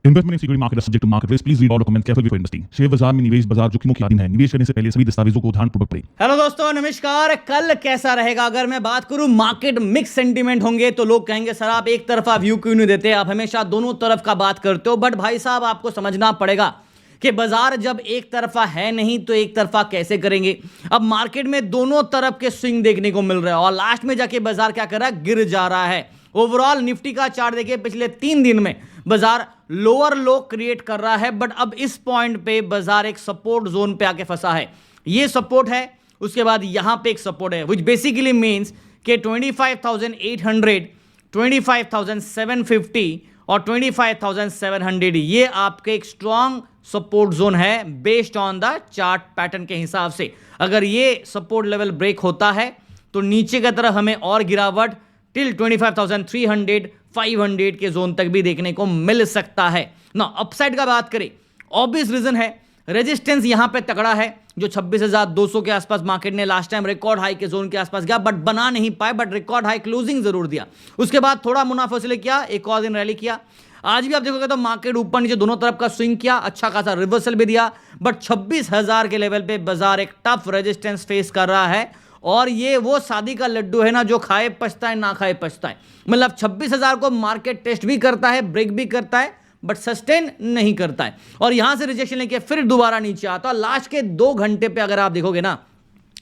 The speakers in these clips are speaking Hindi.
Investment in security market subject to market risk. Please read all documents carefully before investing. Share बाजार में निवेश बाजार जोखिमों की अधीन है। निवेश करने से पहले सभी दस्तावेजों को ध्यानपूर्वक पढ़ें। हेलो दोस्तों, नमस्कार। कल कैसा रहेगा? अगर मैं बात करूं, मार्केट मिक्स सेंटीमेंट होंगे तो लोग कहेंगे सर आप एक तरफा व्यू क्यों नहीं देते, आप हमेशा दोनों तरफ का बात करते हो। बट भाई साहब, आपको समझना पड़ेगा कि बाजार जब एक तरफा है नहीं तो एक तरफा कैसे करेंगे। अब मार्केट में दोनों तरफ के स्विंग देखने को मिल रहे हैं और लास्ट में जाके बाजार क्या कर रहा है, गिर जा रहा है। ओवरऑल निफ्टी का चार्ट देखिए, पिछले 3 दिन में बाजार लोअर लो क्रिएट कर रहा है। बट अब इस पॉइंट पे बाजार एक सपोर्ट जोन पे आके फंसा है। ये सपोर्ट है, उसके बाद यहां पे एक सपोर्ट है, विच बेसिकली मींस कि 25,800, 25,750 और 25,700 ये आपके एक स्ट्रॉन्ग सपोर्ट जोन है based on the chart pattern के हिसाब से। अगर ये सपोर्ट लेवल ब्रेक होता है तो नीचे की तरफ हमें और गिरावट टिल 25,300, 500 के जोन तक भी देखने को मिल सकता है ना। अपसाइड का बात करें, ऑब्वियस रीजन है, रेजिस्टेंस यहां पे तगड़ा है जो 26,200 के आसपास मार्केट ने लास्ट टाइम रिकॉर्ड हाई के जोन के आसपास गया बट बना नहीं पाए, बट रिकॉर्ड हाई क्लोजिंग जरूर दिया। उसके बाद थोड़ा मुनाफा वसूली किया, एक और दिन रैली किया। आज भी आप देखोगे तो मार्केट ऊपर नीचे दोनों तरफ का स्विंग किया, अच्छा खासा रिवर्सल भी दिया। बट 26,000 के लेवल पे बाजार एक टफ रेजिस्टेंस फेस कर रहा है और ये वो शादी का लड्डू है ना, जो खाए पछताए ना खाए पछताए। मतलब 26,000 को मार्केट टेस्ट भी करता है, ब्रेक भी करता है, बट सस्टेन नहीं करता है और यहां से रिजेक्शन लेके फिर दोबारा नीचे आता है। लास्ट के 2 घंटे पे अगर आप देखोगे ना,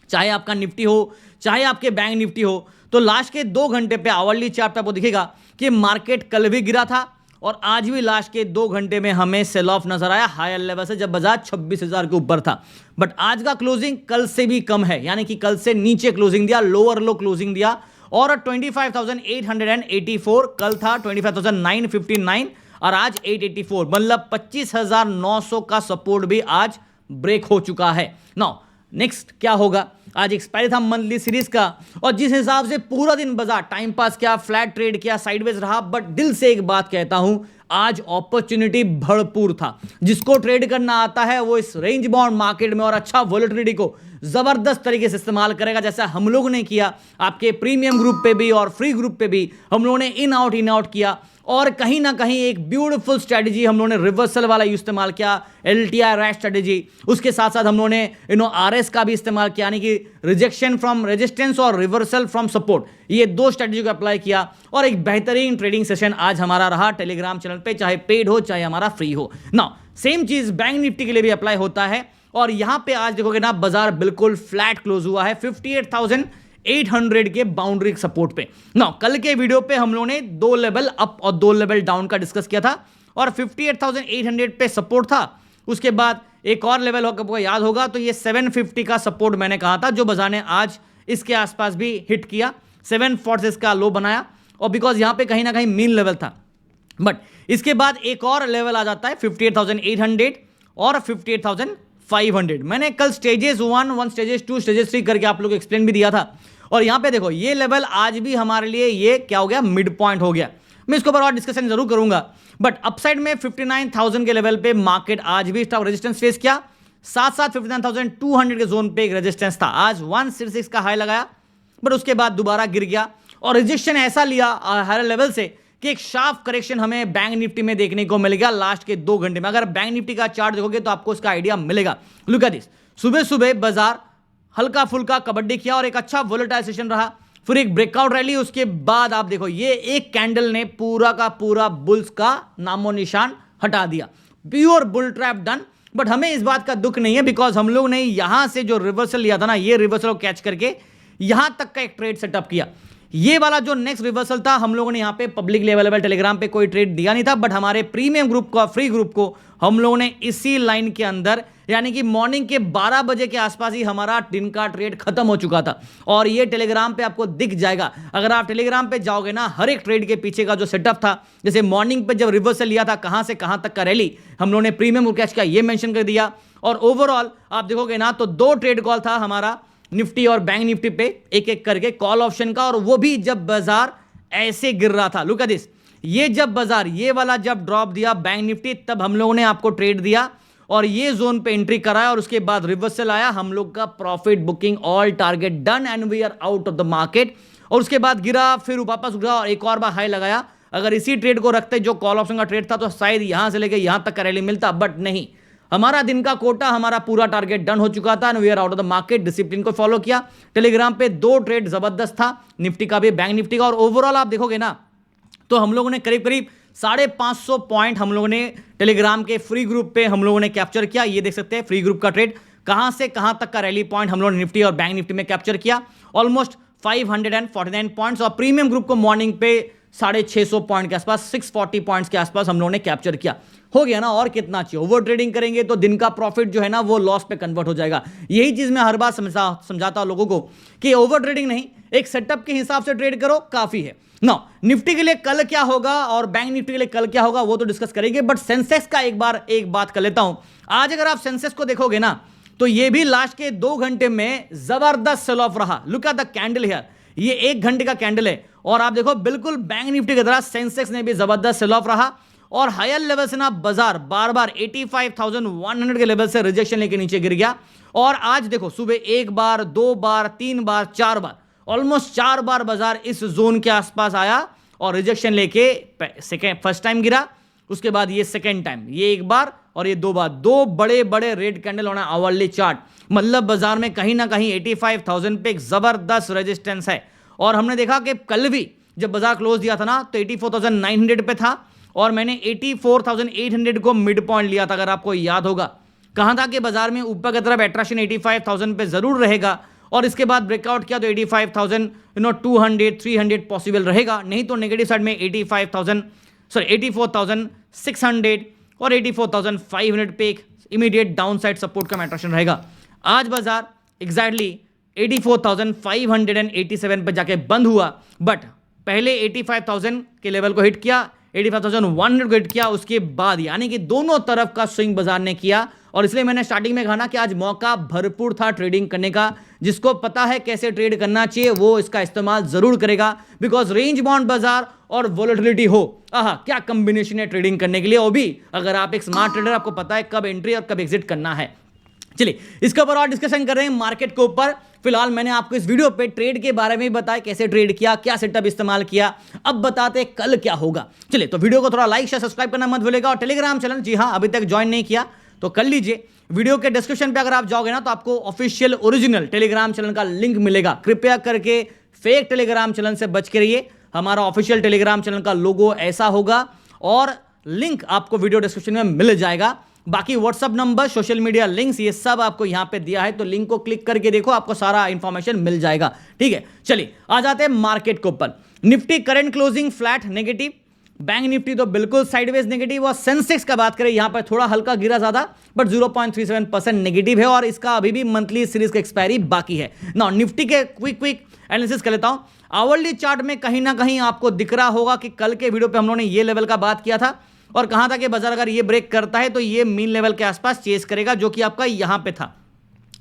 चाहे आपका निफ्टी हो चाहे आपके बैंक निफ्टी हो, तो लास्ट के 2 घंटे पे आवरली चार्ट पे आपको दिखेगा कि मार्केट कल भी गिरा था और आज भी लास्ट के 2 घंटे में हमें सेल ऑफ नजर आया हायर लेवल से, जब बाजार 26,000 के ऊपर था। बट आज का क्लोजिंग कल से भी कम है, यानी कि कल से नीचे क्लोजिंग दिया, लोअर लो क्लोजिंग दिया। और 25,884 कल था, 25,959 और आज 884, मतलब 25,900 का सपोर्ट भी आज ब्रेक हो चुका है। नाउ नेक्स्ट क्या होगा? आज एक्सपायरी था मंथली सीरीज का और जिस हिसाब से पूरा दिन बाजार टाइम पास किया, फ्लैट ट्रेड किया, साइडवेज रहा, बट दिल से एक बात कहता हूं, आज अपॉर्चुनिटी भरपूर था। जिसको ट्रेड करना आता है वो इस रेंज बाउंड मार्केट में और अच्छा वॉलेटिलिटी को जबरदस्त तरीके से इस्तेमाल करेगा, जैसा हम लोगों ने किया। आपके प्रीमियम ग्रुप पे भी और फ्री ग्रुप पे भी हम लोगों ने इन आउट किया और कहीं ना कहीं एक ब्यूटीफुल स्ट्रेटजी हम लोगों ने रिवर्सल वाला इस्तेमाल किया, एलटीआई रैश स्ट्रेटजी। उसके साथ साथ हम लोगों ने आरएस का भी इस्तेमाल किया, यानी कि रिजेक्शन फ्रॉम रेजिस्टेंस और रिवर्सल फ्रॉम सपोर्ट। ये 2 स्ट्रेटजी को अप्लाई किया और एक बेहतरीन ट्रेडिंग सेशन आज हमारा रहा टेलीग्राम चैनल पे, चाहे पेड हो चाहे हमारा फ्री हो ना। सेम चीज बैंक निफ्टी के लिए भी अप्लाई होता है और यहां पे आज देखोगे ना, बाजार बिल्कुल फ्लैट क्लोज हुआ है 58,800 के बाउंड्री सपोर्ट पे ना। कल के वीडियो पे हम लोगों ने 2 लेवल अप और 2 लेवल डाउन का डिस्कस किया था और 58,800 पे सपोर्ट था। उसके बाद एक और लेवल आपको याद होगा तो ये 750 का सपोर्ट मैंने कहा था, जो बाजार ने आज इसके आसपास भी हिट किया, 740 का लो बनाया और बिकॉज यहां पे कहीं ना कहीं मीन लेवल था। बट इसके बाद एक और लेवल आ जाता है 58,800 और 58,500। मैंने कल स्टेजेस 1, स्टेजेस 2, स्टेजेस 3 करके आप लोग को एक्सप्लेन भी दिया था और यहां पे देखो ये लेवल आज भी हमारे लिए ये क्या हो गया, मिड पॉइंट हो गया। मैं इसके ऊपर और डिस्कशन जरूर करूंगा। बट अपसाइड में 59,000 के लेवल पे मार्केट आज भी रेजिस्टेंस फेस किया, साथ साथ 59,200 के जोन पे एक रेजिस्टेंस था। आज 166 का हाई लगाया बट उसके बाद दोबारा गिर गया और रिजेक्शन ऐसा लिया हायर लेवल से कि एक शार्प करेक्शन हमें बैंक निफ्टी में देखने को मिलेगा लास्ट के 2 घंटे में। अगर बैंक निफ्टी का चार्ट देखोगे तो आपको इसका आइडिया मिलेगा। लुक एट दिस, सुबह सुबह बाजार हल्का फुल्का कबड्डी किया और एक अच्छा वोलेटाइल सेशन रहा, फिर एक ब्रेकआउट रैली। उसके बाद आप देखो ये एक कैंडल ने पूरा का पूरा बुल्स का नामो निशान हटा दिया, pure bull trap done. But हमें इस बात का दुख नहीं है बिकॉज हम लोग ने यहां से जो रिवर्सल लिया था ना, ये रिवर्सल को कैच करके यहां तक का एक ट्रेड सेटअप किया। ये वाला जो नेक्स्ट रिवर्सल था, हम लोगों ने यहां पे पब्लिकली अवेलेबल टेलीग्राम पे कोई ट्रेड दिया नहीं था, बट हमारे प्रीमियम ग्रुप को, फ्री ग्रुप को हम लोगों ने इसी लाइन के अंदर, यानी कि मॉर्निंग के 12 बजे के आसपास ही हमारा दिन का ट्रेड खत्म हो चुका था और ये टेलीग्राम पे आपको दिख जाएगा। अगर आप टेलीग्राम पे जाओगे ना, हर एक ट्रेड के पीछे का जो सेटअप था, जैसे मॉर्निंग पे जब रिवर्सल लिया था कहां से कहां तक का रैली हम लोगों ने प्रीमियम कैच किया, ये मेंशन कर दिया। और ओवरऑल आप देखोगे ना तो 2 ट्रेड कॉल था हमारा निफ्टी और बैंक निफ्टी पे, एक एक करके कॉल ऑप्शन का, और वो भी जब बाजार ऐसे गिर रहा था। लुक एट दिस, ये जब बाजार ये वाला जब ड्रॉप दिया बैंक निफ्टी, तब हम लोगों ने आपको ट्रेड दिया और ये जोन पे एंट्री कराया और उसके बाद रिवर्सल आया, हम लोग का profit booking all target done and we are out of the market. और उसके बाद गिरा, फिर वापस गिरा और एक और बार हाई लगाया। अगर इसी ट्रेड को रखते जो कॉल ऑप्शन का ट्रेड था तो शायद यहां से लेके यहां तक का रैली मिलता, बट नहीं, हमारा दिन का कोटा, हमारा पूरा टारगेट डन हो चुका था and we are out of the market. Discipline को फॉलो किया। टेलीग्राम पे 2 ट्रेड जबरदस्त था, निफ्टी का भी, बैंक निफ्टी का, और ओवरऑल आप देखोगे ना तो हम लोगों ने करीब करीब 550 पॉइंट हम लोगों ने टेलीग्राम के फ्री ग्रुप पे हम लोगों ने कैप्चर किया। ये देख सकते हैं फ्री ग्रुप का ट्रेड कहां से कहां तक का रैली पॉइंट हम लोगों ने निफ्टी और बैंक निफ्टी में कैप्चर किया, ऑलमोस्ट 549 पॉइंट्स। और प्रीमियम ग्रुप को मॉर्निंग पे 650 पॉइंट के आसपास, 640 पॉइंट्स के आसपास हम लोगों ने कैप्चर किया। हो गया ना, और कितना चाहिए। ओवर ट्रेडिंग करेंगे तो दिन का प्रॉफिट जो है ना वो लॉस पे कन्वर्ट हो जाएगा। यही चीज मैं हर बार समझाता हूं लोगों को कि ओवर ट्रेडिंग नहीं, एक सेटअप के हिसाब से ट्रेड करो, काफी है। नो, निफ्टी के लिए कल क्या होगा और बैंक निफ्टी के लिए कल क्या होगा वो तो डिस्कस करेंगे, बट सेंसेक्स का एक बात कर लेता हूं। आज अगर आप सेंसेक्स को देखोगे ना तो ये भी लास्ट के 2 घंटे में जबरदस्त सेल ऑफ रहा। Look at the candle here, ये 1 घंटे का कैंडल है और आप देखो बिल्कुल बैंक निफ्टी की तरह सेंसेक्स ने भी जबरदस्त सेल ऑफ रहा और हायर लेवल से ना बाजार बार बार 85,100 के लेवल से रिजेक्शन लेके नीचे गिर गया। और आज देखो सुबह 1 बार, 2 बार, 3 बार, 4 बार, ऑलमोस्ट 4 बार बाजार इस जोन के आसपास आया और रिजेक्शन लेके फर्स्ट टाइम गिरा, उसके बाद ये सेकेंड टाइम, ये 1 बार और ये 2 बार, 2 बड़े बड़े रेड कैंडल होना आवरली चार्ट। मतलब बाजार में कहीं ना कहीं 85,000 पे एक जबरदस्त रेजिस्टेंस है। और हमने देखा कि कल भी जब बाजार क्लोज दिया था ना तो 84,900 पे था और मैंने 84,800 को मिड पॉइंट लिया था, अगर आपको याद होगा। कहा था कि बाजार में ऊपर की तरफ अट्रैक्शन 85,000 पे जरूर रहेगा और इसके बाद ब्रेकआउट किया तो 85,200 300 पॉसिबल रहेगा, नहीं तो नेगेटिव साइड में 84,600 और 84,500 पे एक इमीडिएट डाउन साइड सपोर्ट का अट्रैक्शन रहेगा। आज बाजार एग्जैक्टली 84,587 पे जाके बंद हुआ, बट पहले 85,000 के लेवल को हिट किया, 85,100 को हिट किया, उसके बाद यानी कि दोनों तरफ का स्विंग बाजार ने किया। और इसलिए मैंने स्टार्टिंग में कहा ना कि आज मौका भरपूर था ट्रेडिंग करने का। जिसको पता है कैसे ट्रेड करना चाहिए वो इसका इस्तेमाल जरूर करेगा, बिकॉज रेंज बाउंड बाजार और वोलेटिलिटी हो, क्या कॉम्बिनेशन है ट्रेडिंग करने के लिए। वो भी अगर आप एक स्मार्ट ट्रेडर, आपको पता है कब एंट्री और कब एग्जिट करना है। चलिए इसके ऊपर और डिस्कशन कर रहे हैं मार्केट के ऊपर। फिलहाल मैंने आपको इस वीडियो पे ट्रेड के बारे में बताया, कैसे ट्रेड किया, क्या सेटअप इस्तेमाल किया। अब बताते हैं कल क्या होगा। चलिए तो वीडियो को थोड़ा लाइक शेयर सब्सक्राइब करना मत भूलिएगा और टेलीग्राम चैनल, जी हाँ अभी तक ज्वाइन नहीं किया तो कर लीजिए। वीडियो के डिस्क्रिप्शन पे अगर आप जाओगे ना तो आपको ऑफिशियल ओरिजिनल टेलीग्राम चैनल का लिंक मिलेगा। कृपया करके फेक टेलीग्राम चैनल से बच के रहिए। हमारा ऑफिशियल टेलीग्राम चैनल का लोगो ऐसा होगा और लिंक आपको वीडियो डिस्क्रिप्शन में मिल जाएगा। बाकी WhatsApp number, social media links, ये सब आपको यहां पे दिया है, तो लिंक को क्लिक करके देखो, आपको सारा इंफॉर्मेशन मिल जाएगा। ठीक है, चलिए आ जाते हैं मार्केट के ऊपर। Nifty current closing flat negative, bank Nifty तो बिल्कुल साइडवेज नेगेटिव और सेंसेक्स का बात करें यहां पर थोड़ा हल्का गिरा ज्यादा, बट 0.37% नेगेटिव है और इसका अभी भी मंथली सीरीज का एक्सपायरी बाकी है ना। निफ्टी के क्विक एनालिसिस कर लेता हूं। आवरली चार्ट में कहीं ना कहीं आपको दिख रहा होगा कि कल के वीडियो पे हम लोगों ने ये लेवल का बात किया था और कहा था कि बाजार अगर ये ब्रेक करता है तो ये मीन लेवल के आसपास चेस करेगा, जो कि आपका यहां पे था,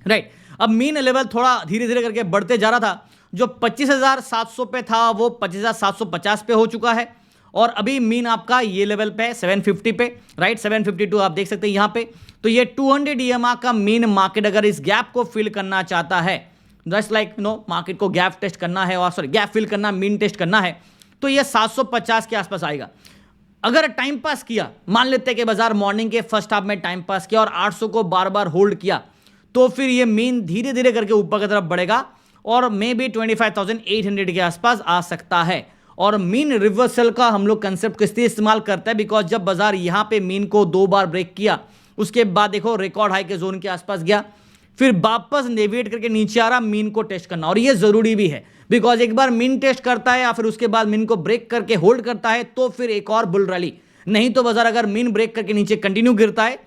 राइट। अब मीन लेवल थोड़ा धीरे धीरे करके बढ़ते जा रहा था। जो 25,700 पे था वो 25,750 पे हो चुका है और अभी मीन आपका ये लेवल पे 750 पे, राइट, 752 आप देख सकते हैं यहां पे। तो ये 200 EMA का मीन मार्केट अगर इस गैप को फिल करना चाहता है, जस्ट लाइक मार्केट को गैप टेस्ट करना है, और सॉरी गैप फिल करना, मीन टेस्ट करना है, तो ये 750 के आसपास आएगा। अगर टाइम पास किया, मान लेते हैं कि बाजार मॉर्निंग के फर्स्ट हाफ में टाइम पास किया और 800 को बार बार होल्ड किया, तो फिर ये मीन धीरे धीरे करके ऊपर की तरफ बढ़ेगा और मे बी 25,800 के आसपास आ सकता है। और मीन रिवर्सल का हम लोग कंसेप्ट किस लिए इस्तेमाल करते हैं, बिकॉज जब बाजार यहां पे मीन को 2 बार ब्रेक किया, उसके बाद देखो रिकॉर्ड हाई के जोन के आसपास गया, फिर वापस नेविगेट करके नीचे आ रहा, मीन को टेस्ट करना। और ये जरूरी भी है बिकॉज एक बार मीन टेस्ट करता है या फिर उसके बाद मीन को ब्रेक करके होल्ड करता है तो फिर एक और बुल रैली, नहीं तो बाजार अगर मीन ब्रेक करके नीचे कंटिन्यू गिरता है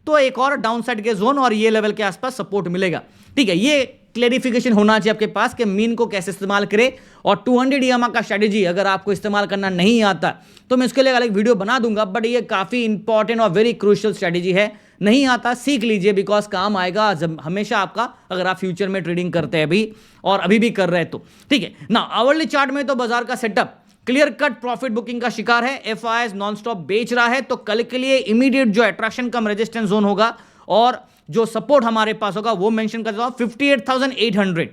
तो एक और डाउन साइड के जोन और ये लेवल के आसपास सपोर्ट मिलेगा। ठीक है, ये क्लेरिफिकेशन होना चाहिए आपके पास कि मीन को कैसे इस्तेमाल करें। और 200 EMA का स्ट्रेटेजी अगर आपको इस्तेमाल करना नहीं आता तो मैं इसके लिए अलग वीडियो बना दूंगा, बट ये काफी इंपॉर्टेंट और वेरी क्रूशियल स्ट्रेटेजी है। नहीं आता सीख लीजिए, बिकॉज काम आएगा जब हमेशा आपका, अगर आप फ्यूचर में ट्रेडिंग करते हैं अभी और अभी भी कर रहे हैं तो। ठीक है ना, आवरली चार्ट में तो बाजार का setup clear cut profit booking का शिकार है। FIs नॉन स्टॉप बेच रहा है, तो कल के लिए इमीडिएट जो अट्रैक्शन कम रेजिस्टेंस जोन होगा और जो सपोर्ट हमारे पास होगा वो मेंशन कर देता हूं 58,800,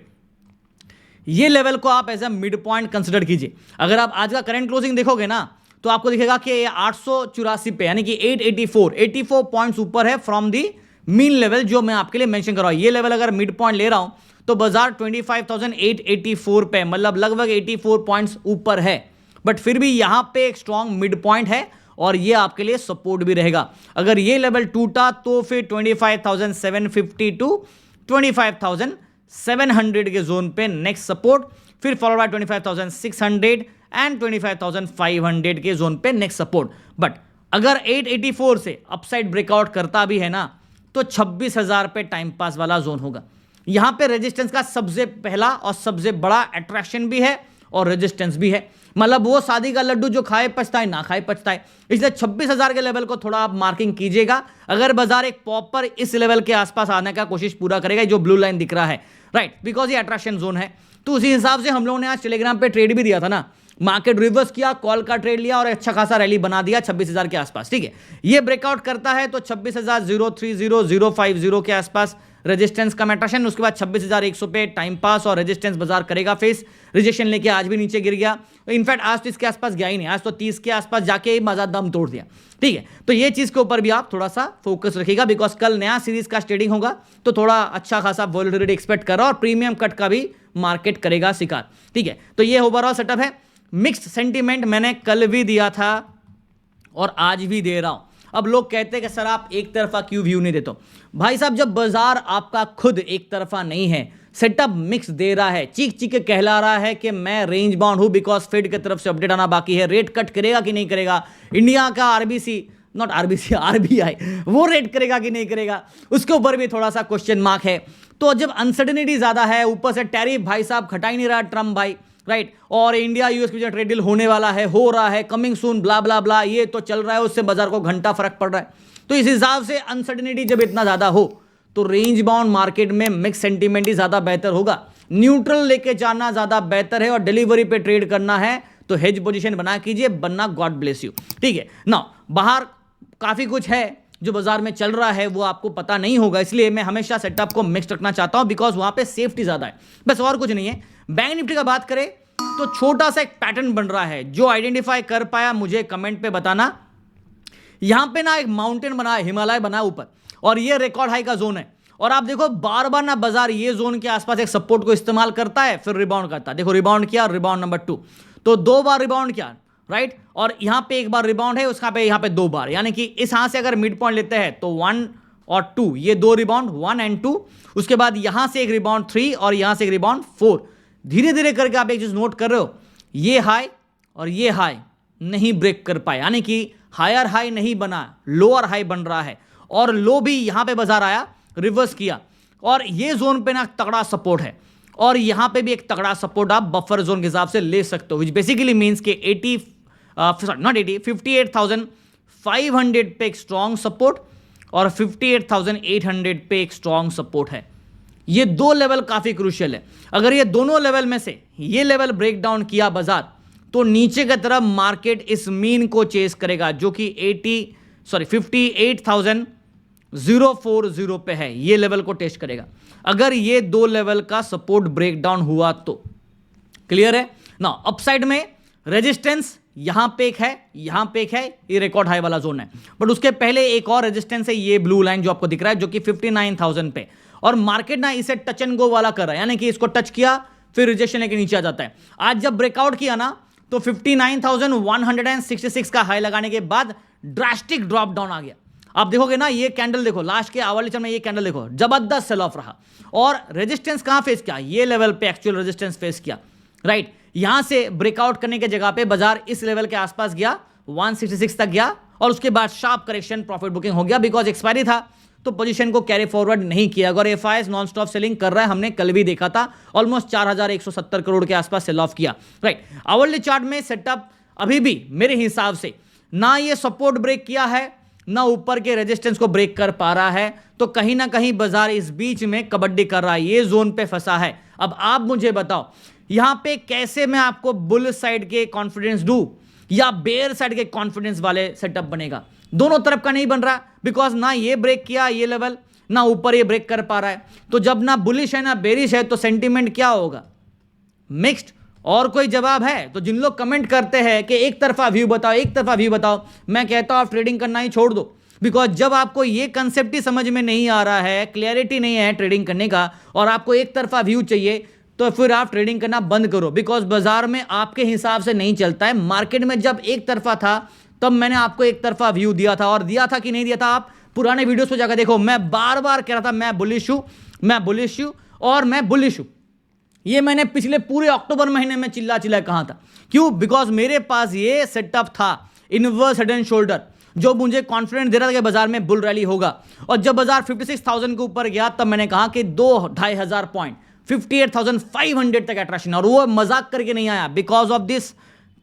ये लेवल को आप as a mid point consider कीजिए। अगर आप आज का करंट क्लोजिंग देखोगे ना तो आपको दिखेगा कि 884 पे यानी कि 84 पॉइंट्स ऊपर है फ्रॉम दी मीन लेवल जो मैं आपके लिए मेंशन कर रहा हूं। ये लेवल अगर मिड पॉइंट ले रहा हूं तो बाजार 25,884 पे मतलब लगभग 84 पॉइंट्स ऊपर है, बट फिर भी यहां पे एक स्ट्रॉन्ग मिड पॉइंट है और ये आपके लिए सपोर्ट भी रहेगा। अगर ये लेवल टूटा तो फिर 25,750 टू 25,700 के जोन पे नेक्स्ट सपोर्ट, फिर फॉलोड बाय 25,600 एंड 25,500 के जोन पे नेक्स्ट सपोर्ट। बट अगर 884 से अपसाइड ब्रेकआउट करता भी है ना तो 26,000 पे टाइम पास वाला जोन होगा। यहां पे रेजिस्टेंस का सबसे पहला और सबसे बड़ा अट्रैक्शन भी है और रेजिस्टेंस भी है, मतलब वो शादी का लड्डू जो खाए पछताए ना खाए पछताए। इसलिए 26,000 के लेवल को थोड़ा आप मार्किंग कीजिएगा। अगर बाजार एक प्रॉपर इस लेवल के आसपास आने का कोशिश पूरा करेगा, जो ब्लू लाइन दिख रहा है, राइट, बिकॉज ये अट्रैक्शन जोन है, तो उसी हिसाब से हम लोगों ने आज टेलीग्राम पे ट्रेड भी दिया था ना, मार्केट रिवर्स किया, कॉल का ट्रेड लिया और अच्छा खासा रैली बना दिया 26,000 के आसपास। ठीक है, ये ब्रेकआउट करता है तो 26,030,050 के आसपास रेजिस्टेंस का मैट्रेशन, उसके बाद 26,100 पे टाइम पास और रेजिस्टेंस बाजार करेगा फेस। रिजेक्शन लेके आज भी नीचे गिर गया, इनफैक्ट आज तो इसके आसपास गया ही नहीं, आज तो 30 के आसपास जाके ही बाजार दम तोड़ दिया। ठीक है, तो ये चीज के ऊपर भी आप थोड़ा सा फोकस रखिएगा, बिकॉज कल नया सीरीज का ट्रेडिंग होगा तो थोड़ा अच्छा खासा वोलेटिलिटी एक्सपेक्ट कर रहा और प्रीमियम कट का भी मार्केट करेगा शिकार। ठीक है, तो ये ओवरऑल सेटअप है। मिक्स्ड सेंटीमेंट मैंने कल भी दिया था और आज भी दे रहा हूं। अब लोग कहते हैं कि सर आप एक तरफा क्यों व्यू नहीं देते हो? भाई साहब, जब बाजार आपका खुद एक तरफा नहीं है, सेटअप मिक्स दे रहा है, चीख चीख के कहला रहा है कि मैं रेंज बाउंड हूं, बिकॉज फेड की तरफ से अपडेट आना बाकी है, रेट कट करेगा कि नहीं करेगा, इंडिया का आरबीआई वो रेट करेगा कि नहीं करेगा, उसके ऊपर भी थोड़ा सा क्वेश्चन मार्क है। तो जब अनसर्टेनिटी ज्यादा है, ऊपर से टैरिफ भाई साहब खटा ही नहीं रहा ट्रम्प भाई, राइट, और इंडिया यूएस के बीच ट्रेड डील होने वाला है, हो रहा है, कमिंग सून, ब्ला ब्ला ब्ला, ये तो चल रहा है, उससे बाजार को घंटा फर्क पड़ रहा है। तो इस हिसाब से अनसर्टेनिटी जब इतना ज्यादा हो तो रेंज बाउंड मार्केट में मिक्स सेंटीमेंट ही ज्यादा बेहतर होगा, न्यूट्रल लेके जाना ज्यादा बेहतर है, और डिलीवरी पे ट्रेड करना है तो हेज पोजीशन बना कीजिए, बनना गॉड ब्लेस यू। ठीक है ना, बाहर काफी कुछ है जो बाजार में चल रहा है वो आपको पता नहीं होगा, इसलिए मैं हमेशा सेटअप को मिक्स रखना चाहता हूं, बिकॉज वहां पे सेफ्टी ज्यादा है, बस और कुछ नहीं है। बैंक निफ्टी का बात करें तो छोटा सा एक पैटर्न बन रहा है, जो आइडेंटिफाई कर पाया मुझे कमेंट पे बताना। यहां पे ना एक माउंटेन बना है, हिमालय बना है ऊपर, और ये रिकॉर्ड हाई का जोन है, और आप देखो बार बार ना बाजार ये जोन के आसपास एक सपोर्ट को इस्तेमाल करता है, फिर रिबाउंड करता है। देखो रिबाउंड किया, रिबाउंड नंबर 2, तो 2 बार रिबाउंड किया, राइट, और यहां पे एक बार रिबाउंड है, उसका पे यहां पे 2 बार, यानी कि इस यहां से अगर मिड पॉइंट लेते हैं तो 1 और 2, ये 2 रिबाउंड 1 एंड 2, उसके बाद यहां से एक रिबाउंड 3 और यहां से एक रिबाउंड 4। धीरे धीरे करके आप एक चीज नोट कर रहे हो, ये हाई और ये हाई नहीं ब्रेक कर पाए, यानी कि हायर हाई नहीं बना, लोअर हाई बन रहा है, और लो भी यहां पे बाजार आया, रिवर्स किया, और ये जोन पे ना तगड़ा सपोर्ट है, और यहां पे भी एक तगड़ा सपोर्ट आप बफर जोन के हिसाब से ले सकते हो, विच बेसिकली मींस के 58,500 पे एक स्ट्रॉन्ग सपोर्ट और 58,800 पे एक स्ट्रॉन्ग सपोर्ट है। ये 2 लेवल काफी क्रूशियल है। अगर ये दोनों लेवल में से ये लेवल ब्रेक डाउन किया बाजार, तो नीचे की तरफ मार्केट इस मीन को चेस करेगा, जो कि 58,040 पे है, ये लेवल को टेस्ट करेगा। अगर ये 2 लेवल का सपोर्ट ब्रेक डाउन हुआ तो क्लियर है ना। अपसाइड में रेजिस्टेंस यहां पे एक है, यहां पे एक है, ये रिकॉर्ड हाई वाला जोन है, बट उसके पहले एक और रेजिस्टेंस है, ये ब्लू लाइन जो आपको दिख रहा है, जो कि 59,000 पे, और मार्केट ना इसे टच एंड गो वाला कर रहा है, यानी कि इसको टच किया फिर रिजेक्शन लेके नीचे आ जाता है। आज जब ब्रेकआउट किया ना तो 59,166 का हाई लगाने के बाद ड्रास्टिक ड्रॉप डाउन आ गया। आप देखोगे ना, ये कैंडल देखो, लास्ट के आवली चरण में ये कैंडल देखो, जबरदस्त सेल ऑफ रहा, और रेजिस्टेंस कहां फेस किया, ये लेवल पे एक्चुअल रेजिस्टेंस फेस किया, राइट। यहां से ब्रेकआउट करने के जगह पे बाजार इस लेवल के आसपास गया, 166 तक गया, और उसके बाद शार्प करेक्शन, प्रॉफिट बुकिंग हो गया, बिकॉज एक्सपायरी था तो पोजीशन को कैरी फॉरवर्ड नहीं किया। अगर एफआईएस नॉन स्टॉप सेलिंग कर रहा है, हमने कल भी देखा था, ऑलमोस्ट 4,170 करोड़ के आसपास सेल ऑफ किया, राइट। आवरली चार्ट में सेटअप अभी भी मेरे हिसाब से ना ये सपोर्ट ब्रेक किया है, ना ऊपर के रेजिस्टेंस को ब्रेक कर पा रहा है, तो कहीं ना कहीं बाजार इस बीच में कबड्डी कर रहा है, ये जोन पे फंसा है। अब आप मुझे बताओ यहां पे कैसे मैं आपको बुल साइड के कॉन्फिडेंस दूं या बेयर साइड के कॉन्फिडेंस वाले सेटअप बनेगा? दोनों तरफ का नहीं बन रहा, बिकॉज ना ये ब्रेक किया ये लेवल, ना ऊपर ये ब्रेक कर पा रहा है। तो जब ना बुलिश है ना बेरिश है, तो सेंटीमेंट क्या होगा? मिक्स्ड और कोई जवाब है? तो जिन लोग कमेंट करते हैं कि एक तरफा व्यू बताओ, एक तरफा व्यू बताओ, मैं कहता हूं आप ट्रेडिंग करना ही छोड़ दो। बिकॉज जब आपको ये कंसेप्ट ही समझ में नहीं आ रहा है, क्लियरिटी नहीं है ट्रेडिंग करने का, और आपको एक तरफा व्यू चाहिए, तो फिर आप ट्रेडिंग करना बंद करो। बिकॉज बाजार में आपके हिसाब से नहीं चलता है। मार्केट में जब एक तरफा था तब मैंने आपको एक तरफा व्यू दिया था, और दिया था कि नहीं दिया था आप पुराने वीडियोस पे जाकर देखो। मैं बार बार कह रहा था मैं बुलिश हूं, मैं बुलिश हूं और मैं बुलिश हूं। ये मैंने पिछले पूरे अक्टूबर महीने में चिल्ला चिल्ला कहा था। क्यों? बिकॉज मेरे पास ये सेटअप था, इनवर्स हेड एंड शोल्डर, जो मुझे कॉन्फिडेंस दे रहा था कि बाजार में बुल रैली होगा। और जब बाजार 56,000 के ऊपर गया तब मैंने कहा कि 2-2,500 पॉइंट 58,500 तक अट्रैक्शन, और वो मजाक करके नहीं आया। Because of this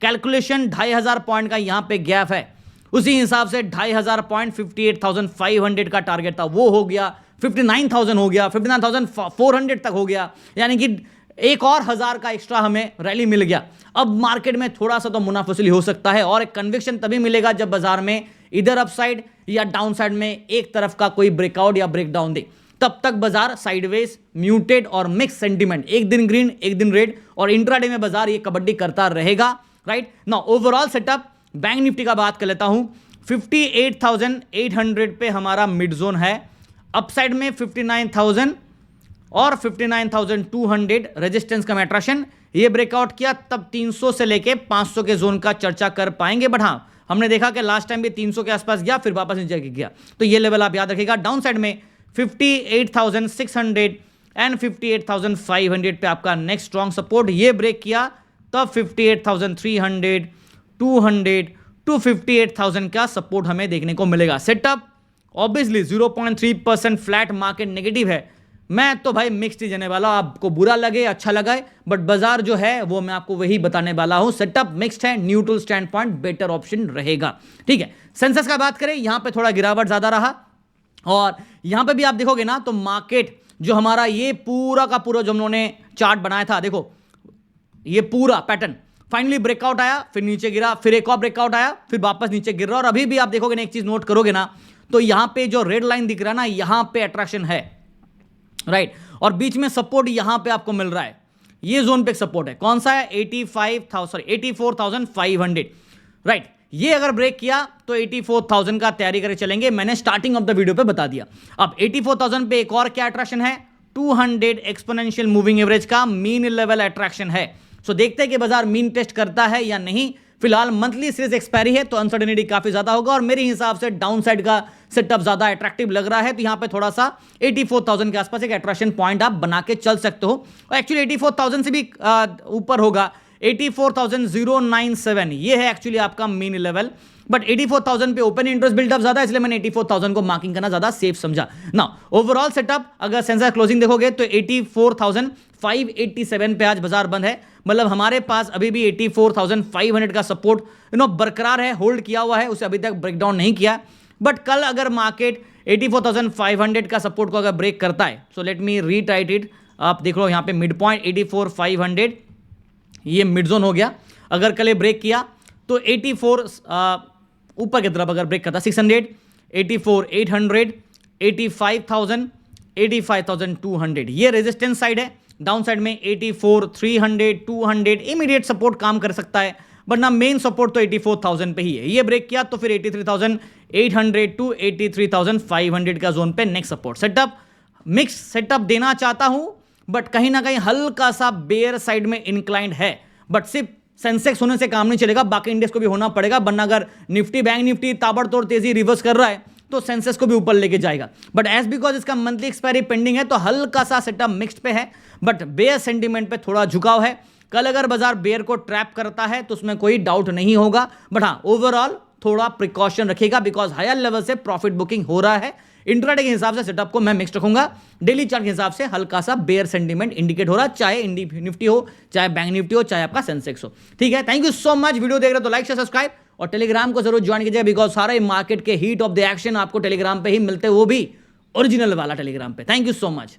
calculation 2,500 point का यहां पे गैप है, उसी हिसाब से 2,500 पॉइंट 58,500 का टारगेट था, वो हो गया 59,000 हो गया, 59,400 तक हो गया, यानी कि एक और 1,000 का एक्स्ट्रा हमें रैली मिल गया। अब मार्केट में थोड़ा सा तो मुनाफिसली हो सकता है, और एक कन्विक्शन तभी मिलेगा जब बाजार में इधर अपसाइड या डाउनसाइड में एक तरफ का कोई ब्रेकआउट या ब्रेकडाउन दे। तब तक बाजार साइडवेज, म्यूटेड और मिक्स सेंटीमेंट, एक दिन ग्रीन एक दिन रेड, और इंट्राडे में बाजार ये कबड्डी करता रहेगा। Right now overall setup bank Nifty का बात कर लेता हूं। 58,800 पे हमारा मिड जोन है, अपसाइड में 59,000 और 59,200 रेजिस्टेंस का अट्रैक्शन। ये ब्रेकआउट किया तब 300 से लेके 500 के जोन का चर्चा कर पाएंगे। बट हाँ, हमने देखा कि लास्ट टाइम भी 300 के आसपास गया, फिर वापस नीचे गया, तो ये लेवल आप याद रखिएगा। डाउन साइड में 58,600 एंड 58,500 पे आपका नेक्स्ट स्ट्रॉन्ग सपोर्ट। ये ब्रेक किया तब 58,300, 200 टू 58,000 का सपोर्ट हमें देखने को मिलेगा। Setup obviously 0.3% flat market negative है। मैं तो भाई मिक्स्ड ही जाने वाला, आपको बुरा लगे अच्छा लगा, बट बाजार जो है वो मैं आपको वही बताने वाला हूं। सेटअप मिक्स्ड है, neutral stand point better option रहेगा। ठीक है, सेंसेक्स का बात करें, यहां पे थोड़ा गिरावट ज्यादा रहा, और यहां पे भी आप देखोगे ना तो मार्केट जो हमारा ये पूरा का पूरा जो हम लोगों ने चार्ट बनाया था, देखो ये पूरा पैटर्न फाइनली ब्रेकआउट आया, फिर नीचे गिरा, फिर एक और ब्रेकआउट आया, फिर वापस नीचे गिर रहा। और अभी भी आप देखोगे ना, एक चीज नोट करोगे ना, तो यहां पे जो रेड लाइन दिख रहा है ना, यहां पे अट्रैक्शन है, राइट, और बीच में सपोर्ट यहां पे आपको मिल रहा है। ये जोन पे सपोर्ट है, कौन सा है? 84,500, राइट। ये अगर ब्रेक किया तो 84,000 का तैयारी करके चलेंगे, मैंने स्टार्टिंग ऑफ द वीडियो पे बता दिया। अब 84,000 पे एक और क्या अट्रैक्शन है? 200 एक्सपोनेंशियल मूविंग एवरेज का मीन लेवल अट्रैक्शन है। सो देखते हैं कि बाजार मीन टेस्ट करता है या नहीं। फिलहाल मंथली सीरीज एक्सपायरी है तो अनसर्टेनिटी काफी ज्यादा होगा, और मेरे हिसाब से डाउन साइड का सेटअप ज्यादा अट्रैक्टिव लग रहा है। तो यहां पे थोड़ा सा 84,000 के आसपास एक अट्रैक्शन पॉइंट आप बना के चल सकते हो, और एक्चुअली 84,000 से भी ऊपर होगा। 84,097 ये है एक्चुअली आपका मीन लेवल, बट 84,000 पे ओपन इंटरेस्ट बिल्डअप ज्यादा, इसलिए मैंने 84,000 को मार्किंग करना ज्यादा सेफ समझा ना। ओवरऑल सेटअप अगर सेंसेक्स क्लोजिंग देखोगे तो 84,587 पे आज बाजार बंद है। मतलब हमारे पास अभी भी 84,500 का सपोर्ट बरकरार है, होल्ड किया हुआ है, उसे अभी तक ब्रेकडाउन नहीं किया। बट कल अगर मार्केट 84,500 का सपोर्ट को अगर ब्रेक करता है, सो लेट मी रीटाइट इट, आप देख लो यहाँ पे मिड पॉइंट 84,500, ये मिड जोन हो गया। अगर कल ये ब्रेक किया तो 84 ऊपर की तरफ अगर ब्रेक करता 600, 84,800, 85,000, 85,200, ये रेजिस्टेंस साइड है। डाउन साइड में 84,300, 200 इमीडिएट सपोर्ट काम कर सकता है, वरना मेन सपोर्ट तो 84,000 पे ही है। ये ब्रेक किया तो फिर 83,800 टू 83,500 का जोन पे next support. Setup mix setup देना चाहता हूं, बट कहीं ना कहीं हल्का सा बेयर साइड में इंक्लाइंड है। बट सिर्फ सेंसेक्स होने से काम नहीं चलेगा, बाकी इंडेक्स को भी होना पड़ेगा, वरना अगर निफ्टी बैंक निफ्टी ताबड़तोड़ तेजी रिवर्स कर रहा है तो सेंसेक्स को भी ऊपर लेके जाएगा। बट एज बिकॉज इसका मंथली एक्सपायरी पेंडिंग है तो हल्का सा सेटअप मिक्स्ड पे है, बट बेयर सेंटीमेंट पे थोड़ा झुकाव है। कल अगर बाजार बेयर को ट्रैप करता है तो उसमें कोई डाउट नहीं होगा, बट हाँ ओवरऑल थोड़ा प्रिकॉशन रखेगा, बिकॉज हायर लेवल से प्रॉफिट बुकिंग हो रहा है। इंट्राडे के हिसाब से सेटअप को मैं मिक्स रखूंगा, डेली चार्ट के हिसाब से हल्का सा बेयर सेंटीमेंट इंडिकेट हो रहा है, चाहे निफ्टी हो, चाहे बैंक निफ्टी हो, चाहे आपका सेंसेक्स हो। ठीक है, thank you so much. Video देख रहे हो तो लाइक शेयर सब्सक्राइब, और टेलीग्राम को जरूर ज्वाइन कीजिए, बिकॉज सारे मार्केट के हीट ऑफ द एक्शन आपको टेलीग्राम पे ही मिलते हैं, वो भी ओरिजिनल वाला टेलीग्राम पे। Thank you so much.